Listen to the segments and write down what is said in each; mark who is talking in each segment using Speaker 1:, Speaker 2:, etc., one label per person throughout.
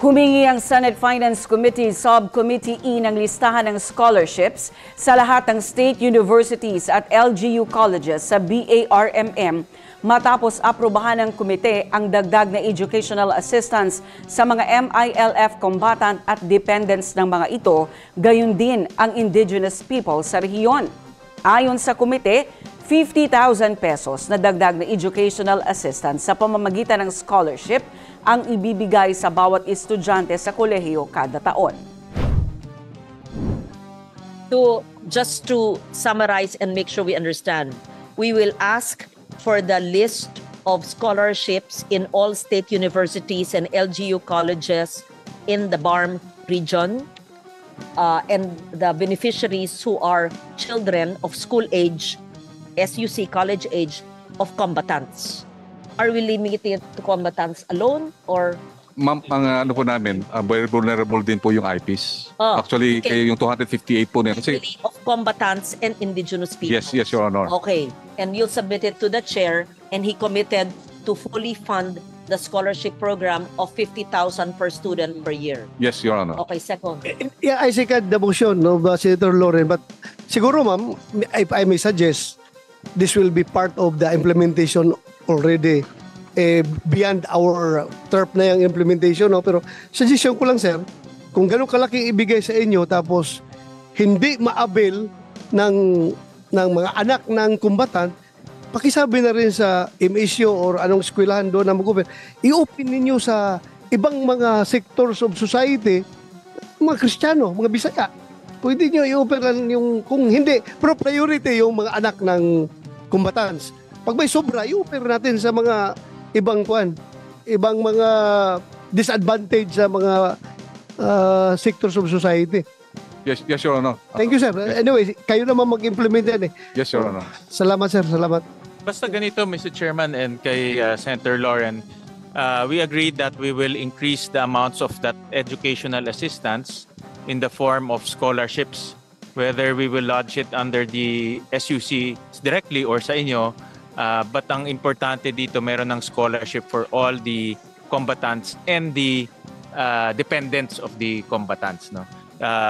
Speaker 1: Humingi ang Senate Finance Committee Subcommittee E ng listahan ng scholarships sa lahat ng state universities at LGU colleges sa BARMM matapos aprobahan ng komite ang dagdag na educational assistance sa mga MILF combatant at dependents ng mga ito, gayon din ang indigenous people sa rehiyon. Ayon sa komite, 50,000 pesos na dagdag na educational assistance sa pamamagitan ng scholarship ang ibibigay sa bawat estudyante sa kolehiyo kada taon.
Speaker 2: Just to summarize and make sure we understand, we will ask for the list of scholarships in all state universities and LGU colleges in the BARM region and the beneficiaries who are children of school age, SUC college age of combatants. Are we limiting it to combatants alone or?
Speaker 3: Ma'am, ang ano po namin, vulnerable din po yung IPs. Actually,
Speaker 2: okay.
Speaker 3: Yung 258 po na. Kasi,
Speaker 2: of combatants and indigenous people.
Speaker 3: yes, Your Honor.
Speaker 2: Okay. And you'll submit it to the chair and he committed to fully fund the scholarship program of 50,000 per student per year.
Speaker 3: Yes, Your Honor.
Speaker 2: Okay, second.
Speaker 4: Yeah, I second the motion of Senator Loren, but siguro ma'am, if I may suggest, this will be part of the implementation already beyond our turf na yung implementation. No? Pero suggestion ko lang, sir, kung ganun kalaki ibigay sa inyo tapos hindi ma-avail ng mga anak ng combatant, pakisabi na rin sa MSU or anong eskwelahan doon na mag-open, i-open ninyo sa ibang mga sectors of society, mga Kristiyano, mga Bisaya. Pwede nyo i-open lang yung, kung hindi, pero priority yung mga anak ng combatants. Pag may sobra, i-open natin sa mga ibang mga disadvantage sa mga sectors of society.
Speaker 3: Yes, Your Honor.
Speaker 4: Thank you, sir. Anyway, kayo naman mag-implement yan eh.
Speaker 3: Yes, Your Honor.
Speaker 4: Salamat, sir. Salamat.
Speaker 5: Basta ganito, Mr. Chairman and kay Senator Loren, we agreed that we will increase the amounts of that educational assistance in the form of scholarships, whether we will lodge it under the SUC directly or sa inyo. But ang importante dito, meron ng scholarship for all the combatants and the dependents of the combatants. No?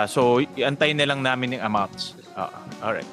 Speaker 5: So, antayin na lang namin yung amounts. Alright.